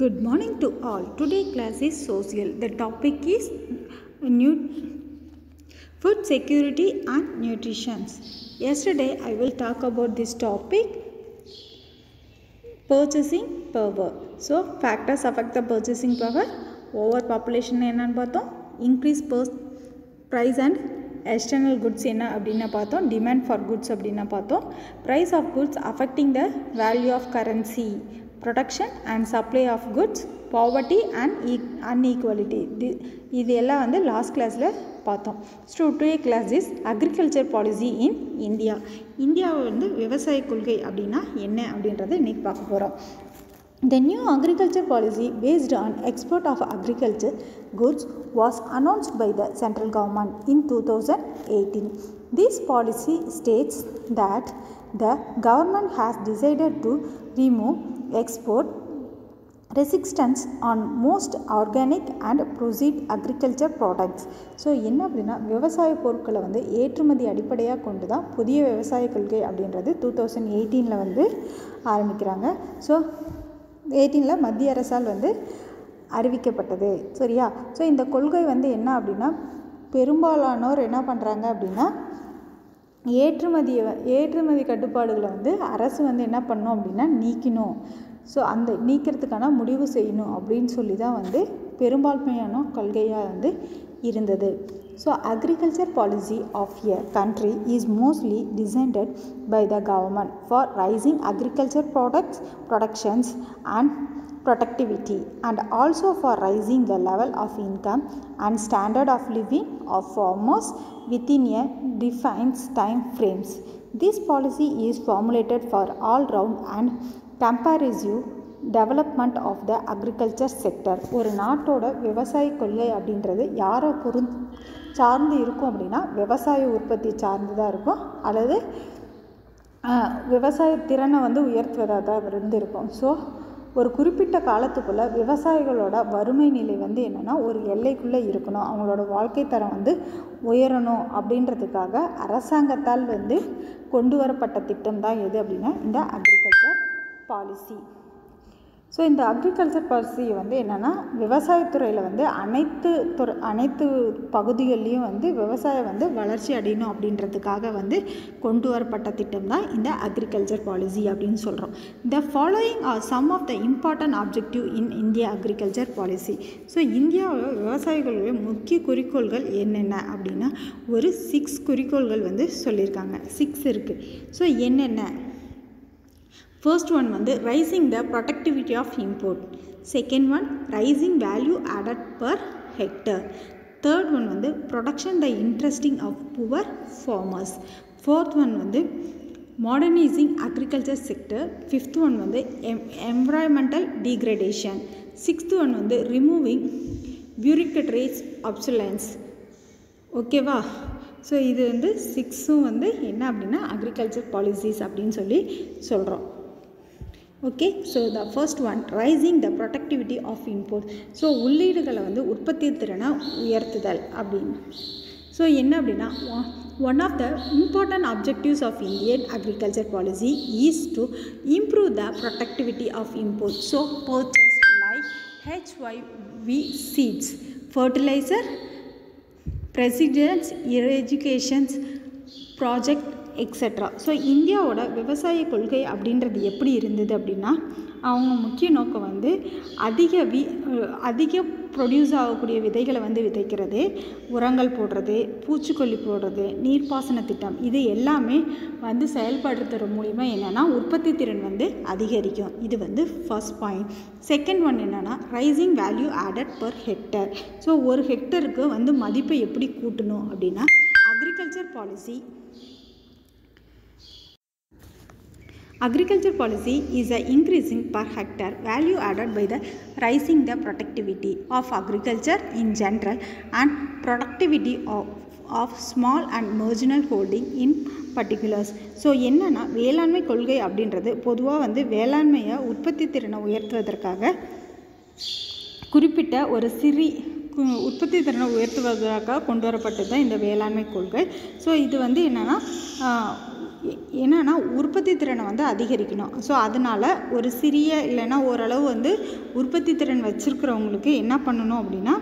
Good morning to all. Today class is social. The topic is food security and nutrition. Yesterday I will talk about this topic, purchasing power. So factors affect the purchasing power. Overpopulation என்னன்னு பார்த்தோம், increase price and external goods என்ன அப்படின்னா பார்த்தோம், demand for goods அப்படின்னா பார்த்தோம், price of goods affecting the value of currency, production and supply of goods, poverty and inequality. இது எல்லாம் வந்து லாஸ்ட் கிளாஸில் பார்த்தோம். So today class is agriculture policy in India. இந்தியாவில் வந்து விவசாய கொள்கை அப்படின்னா என்ன அப்படின்றத இன்றைக்கி பார்க்க போகிறோம். The new agriculture policy based on export of agriculture goods was announced by the central government in 2018. This policy states that the government has decided to remove export restrictions on most organic and processed agriculture products. So என்ன அப்படின்னா விவசாய பொருட்களை வந்து ஏற்றுமதி அடிப்படையாக கொண்டு தான் புதிய விவசாய கொள்கை அப்படின்றது 2018 வந்து ஆரம்பிக்கிறாங்க. ஸோ 18 மத்திய அரசால் வந்து அறிவிக்கப்பட்டது. சரியா? ஸோ இந்த கொள்கை வந்து என்ன அப்படின்னா பெரும்பாலானோர் என்ன பண்ணுறாங்க அப்படின்னா ஏற்றுமதி கட்டுப்பாடுகளை வந்து அரசு வந்து என்ன பண்ணணும் அப்படின்னா நீக்கணும். ஸோ அந்த நீக்கிறதுக்கான முடிவு செய்யணும் அப்படின்னு சொல்லி தான் வந்து பெரும்பான்மையான கொள்கையாக வந்து இருந்தது. So agriculture policy of a country is mostly designed by the government for raising agriculture productions and productivity and also for raising the level of income and standard of living of farmers within a defined time frames. This policy is formulated for all round and comparative development of the agriculture sector. ஒரு நாட்டோட விவசாய கொள்கை அப்படின்றது யாரை சார்ந்து இருக்கும் அப்படின்னா விவசாய உற்பத்தி சார்ந்து தான் இருக்கும், அல்லது விவசாய திறனை வந்து உயர்த்துவதாக தான் இருந்திருக்கும். ஸோ ஒரு குறிப்பிட்ட காலத்துக்குள்ளே விவசாயிகளோட வறுமை நிலை வந்து என்னென்னா ஒரு எல்லைக்குள்ளே இருக்கணும், அவங்களோட வாழ்க்கை தரம் வந்து உயரணும் அப்படின்றதுக்காக அரசாங்கத்தால் வந்து கொண்டு வரப்பட்ட திட்டம் தான் எது அப்படின்னா இந்த அக்ரிகல்ச்சர் பாலிசி. ஸோ இந்த அக்ரிகல்ச்சர் பாலிசி வந்து என்னென்னா விவசாயத்துறையில் வந்து அனைத்து பகுதிகள்லேயும் வந்து விவசாயம் வந்து வளர்ச்சி அடையணும் அப்படின்றதுக்காக வந்து கொண்டு வரப்பட்ட திட்டம் தான் இந்த அக்ரிகல்ச்சர் பாலிசி அப்படின்னு சொல்கிறோம். The following are some of the important objective in India agriculture policy. So இந்தியாவில் விவசாயிகளுடைய முக்கிய குறிக்கோள்கள் என்னென்ன அப்படின்னா ஒரு 6 குறிக்கோள்கள் வந்து சொல்லியிருக்காங்க. 6 இருக்குது. ஸோ என்னென்ன? First one வந்து raising the productivity of import. Second one raising value added per hectare. Third one வந்து production the interesting of poor farmers. Fourth one வந்து modernizing agriculture sector. Fifth one வந்து environmental degradation. Sixth one வந்து removing bureaucratic obsolescence. ஓகேவா? So இது வந்து 6ம் வந்து என்ன அப்படின்னா அக்ரிகல்ச்சர் பாலிசிஸ் அப்படின்னு சொல்லி சொல்கிறோம். Okay. So the first one raising the productivity of input. So உள்ளீடுகளை வந்து உற்பத்தி திறனை உயர்த்துதல் அப்படின்னு. ஸோ என்ன அப்படின்னா one of the important objectives of Indian agriculture policy is to improve the productivity of input. So purchase like HYV seeds, fertilizer, presidents, educations project etcetera. So இந்தியாவோட விவசாய கொள்கை அப்படின்றது எப்படி இருந்தது அப்படின்னா அவங்க முக்கிய நோக்கம் வந்து அதிக ப்ரொடியூஸ் ஆகக்கூடிய விதைகளை வந்து விதைக்கிறது, உரங்கள் போடுறது, பூச்சிக்கொல்லி போடுறது, நீர்ப்பாசன திட்டம், இது எல்லாமே வந்து செயல்படுத்துகிற மூலிமா என்னென்னா உற்பத்தி திறன் வந்து அதிகரிக்கும். இது வந்து ஃபர்ஸ்ட் பாயிண்ட். செகண்ட் ஒன் என்னென்னா raising value added per hectare. So ஒரு ஹெக்டருக்கு வந்து மதிப்பை எப்படி கூட்டணும் அப்படின்னா Agriculture policy is a increasing per hectare value added by the rising the productivity of agriculture in general and productivity of small and marginal holding in particulars. So என்னென்னா வேளாண்மை கொள்கை அப்படின்றது பொதுவாக வந்து வேளாண்மையை உற்பத்தி திறனை உயர்த்துவதற்காக குறிப்பிட்ட ஒரு உற்பத்தி திறனை உயர்த்துவதற்காக கொண்டு வரப்பட்டது தான் இந்த வேளாண்மை கொள்கை. ஸோ இது வந்து என்னென்னா என்னென்னா உற்பத்தி திறனை வந்து அதிகரிக்கணும். ஸோ அதனால் ஒரு சிறிய இல்லைன்னா ஓரளவு வந்து உற்பத்தி திறன் வச்சுருக்கிறவங்களுக்கு என்ன பண்ணணும் அப்படின்னா,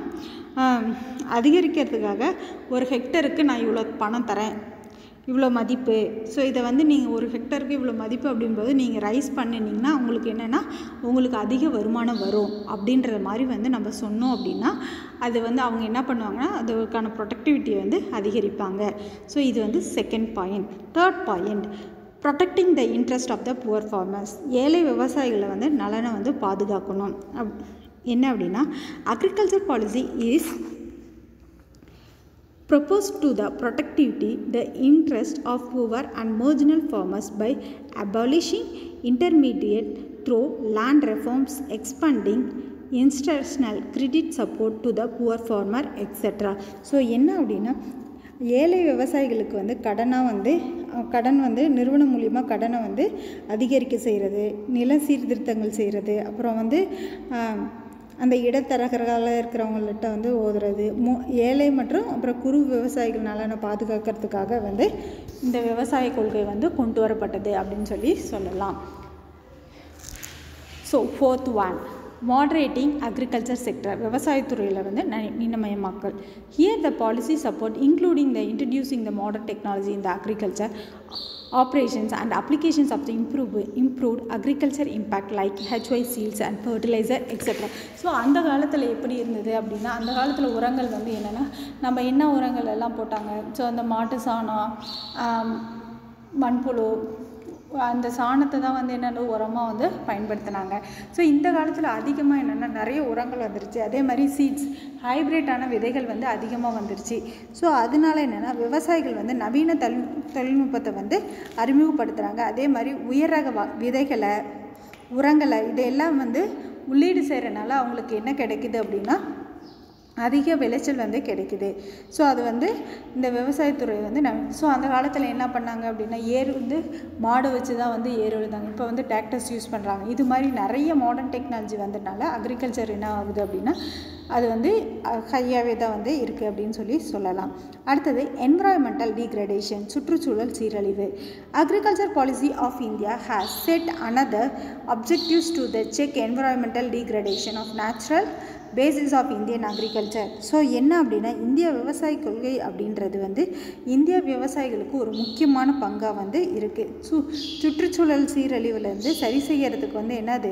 அதிகரிக்கிறதுக்காக ஒரு ஹெக்டருக்கு நான் இவ்வளோ பணம் தரேன், இவ்வளோ மதிப்பு. ஸோ இதை வந்து நீங்கள் ஒரு ஹெக்டருக்கு இவ்வளோ மதிப்பு அப்படின்போது நீங்கள் ரைஸ் பண்ணினீங்கன்னா உங்களுக்கு என்னென்னா உங்களுக்கு அதிக வருமானம் வரும் அப்படின்ற மாதிரி வந்து நம்ம சொன்னோம் அப்படின்னா அது வந்து அவங்க என்ன பண்ணுவாங்கன்னா அதுக்கான ப்ரொடக்டிவிட்டியை வந்து அதிகரிப்பாங்க. ஸோ இது வந்து second point. Third point, protecting the interest of the poor farmers. ஏழை விவசாயிகளை வந்து நலனை வந்து பாதுகாக்கணும். என்ன அப்படின்னா, agriculture policy is proposed to the protectivity the interest of poor and marginal farmers by abolishing intermediate through land reforms, expanding institutional credit support to the poor farmer, etc. So என்ன அப்படின்னா, ஏழை விவசாயிகளுக்கு வந்து கடன் வந்து நிறுவனம் மூலிமா கடனை வந்து அதிகரிக்க செய்கிறது, நில சீர்திருத்தங்கள் செய்கிறது, அப்புறம் வந்து அந்த இடைத்தரகர்களாக இருக்கிறவங்கள்ட்ட வந்து ஓதுறது, ஏழை மற்றும் அப்புறம் குறு விவசாயிகள் நலனை பாதுகாக்கிறதுக்காக வந்து இந்த விவசாய கொள்கை வந்து கொண்டு வரப்பட்டது அப்படின்னு சொல்லலாம். So fourth one, moderating agriculture sector. விவசாயத்துறையில் வந்து நவீனமயமாக்கல். Here the policy support including the introducing the modern technology in the agriculture operations and applications of the improved agriculture impact like HY seeds and fertilizer etc. So அந்த காலத்தில் எப்படி இருந்தது அப்படின்னா, அந்த காலத்தில் உரங்கள் வந்து என்னென்னா நம்ம என்ன உரங்கள் எல்லாம் போட்டாங்க. ஸோ அந்த மாட்டு சாணம், மண்புழு, அந்த சாணத்தை தான் வந்து என்னென்ன உரமாக வந்து பயன்படுத்தினாங்க. ஸோ இந்த காலத்தில் அதிகமாக என்னென்னா நிறைய உரங்கள் வந்துருச்சு. அதே மாதிரி சீட்ஸ், ஹைப்ரிட்டான விதைகள் வந்து அதிகமாக வந்துருச்சு. ஸோ அதனால என்னென்னா விவசாயிகள் வந்து நவீன தொழில்நுட்பத்தை வந்து அறிமுகப்படுத்துகிறாங்க. அதே மாதிரி உயர் ரக விதைகளை, உரங்களை இதையெல்லாம் வந்து உள்ளீடு செய்கிறனால அவங்களுக்கு என்ன கிடைக்குது அப்படின்னா அதிக விளைச்சல் வந்து கிடைக்குது. ஸோ அது வந்து இந்த விவசாயத்துறை வந்து ஸோ அந்த காலத்தில் என்ன பண்ணாங்க அப்படின்னா ஏர் வந்து மாடு வச்சு தான் வந்து ஏர் உழுதாங்க. இப்போ வந்து டிராக்டர்ஸ் யூஸ் பண்ணுறாங்க. இது மாதிரி நிறைய மாடர்ன் டெக்னாலஜி வந்ததுனால அக்ரிகல்ச்சர் என்ன ஆகுது அப்படின்னா அது வந்து ஹையாகவே தான் வந்து இருக்குது அப்படின்னு சொல்லலாம். அடுத்தது என்விரான்மெண்டல் டீக்ரடேஷன், சுற்றுச்சூழல் சீரழிவு. Agriculture policy of India has set another objectives to the check environmental degradation of natural basis of Indian agriculture. So என்ன அப்படின்னா இந்திய விவசாய கொள்கை அப்படின்றது வந்து இந்திய விவசாயிகளுக்கு ஒரு முக்கியமான பங்காக வந்து இருக்குது. சுற்றுச்சூழல் சீரழிவுலேருந்து சரி செய்கிறதுக்கு வந்து என்னது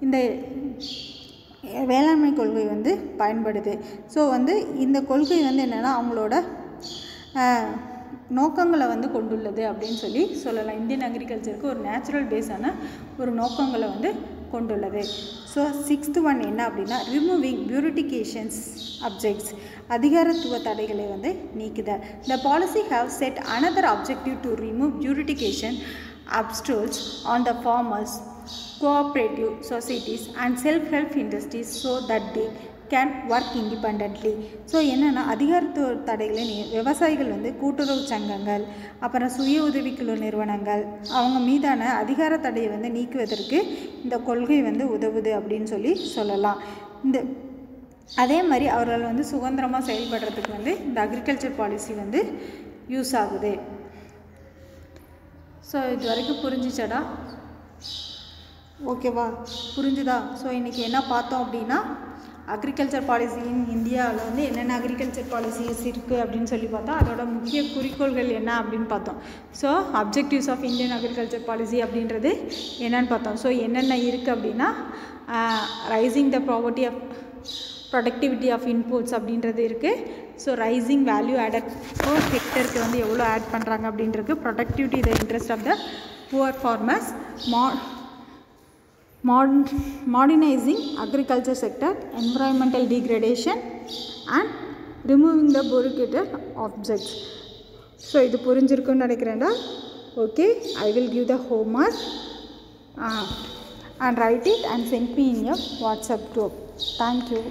இந்த வேளாண்மை கொள்கை வந்து பயன்படுது. ஸோ வந்து இந்த கொள்கை வந்து என்னென்னா அவங்களோட நோக்கங்களை வந்து கொண்டுள்ளது அப்படின்னு சொல்லலாம். இந்தியன் அக்ரிகல்ச்சருக்கு ஒரு நேச்சுரல் பேஸான ஒரு நோக்கங்களை வந்து கொண்டுள்ளது. ஸோ சிக்ஸ்த் ஒன் என்ன அப்படின்னா ரிமூவிங் பியூரிட்டிகேஷன்ஸ் அப்ஜெக்ட்ஸ், அதிகாரத்துவ தடைகளை வந்து நீக்குதல். The policy have set another objective to remove bureaucratization obstacles on the farmers, cooperative societies and self-help industries so that they can work independently. So என்னென்னா அதிகாரத்துவ தடைகளை விவசாயிகள் வந்து கூட்டுறவு சங்கங்கள், அப்புறம் சுய உதவிக்குழு நிறுவனங்கள் அவங்க மீதான அதிகார தடையை வந்து நீக்குவதற்கு இந்த கொள்கை வந்து உதவுது அப்படின்னு சொல்லலாம். அதே மாதிரி அவர்கள் வந்து சுதந்திரமாக செயல்படுறதுக்கு வந்து இந்த அக்ரிகல்ச்சர் பாலிசி வந்து யூஸ் ஆகுது. ஸோ இது வரைக்கும் புரிஞ்சிச்சடா? ஓகேவா, புரிஞ்சுதா? ஸோ இன்றைக்கி என்ன பார்த்தோம் அப்படின்னா அக்ரிகல்ச்சர் பாலிசி இன் இந்தியாவில் வந்து என்னென்ன அக்ரிகல்ச்சர் பாலிசிஸ் இருக்குது அப்படின்னு பார்த்தோம். அதோட முக்கிய குறிக்கோள்கள் என்ன அப்படின்னு பார்த்தோம். So objectives of Indian agriculture policy அப்படின்றது என்னென்னு பார்த்தோம். ஸோ என்னென்ன இருக்குது அப்படின்னா raising the productivity of inputs அப்படின்றது இருக்குது. ஸோ ரைசிங் வேல்யூ ஆடட் ஒரு ஹெக்டருக்கு வந்து எவ்வளோ ஆட் பண்ணுறாங்க அப்படின்றது, productivity the interest of the poor farmers, modernizing agriculture sector, environmental degradation and removing the bureaucratic objects. So இது புரிஞ்சிருக்குன்னு நினைக்கிறேன்டா. Okay, I will give the homework and write it and send me in your WhatsApp group. Thank you.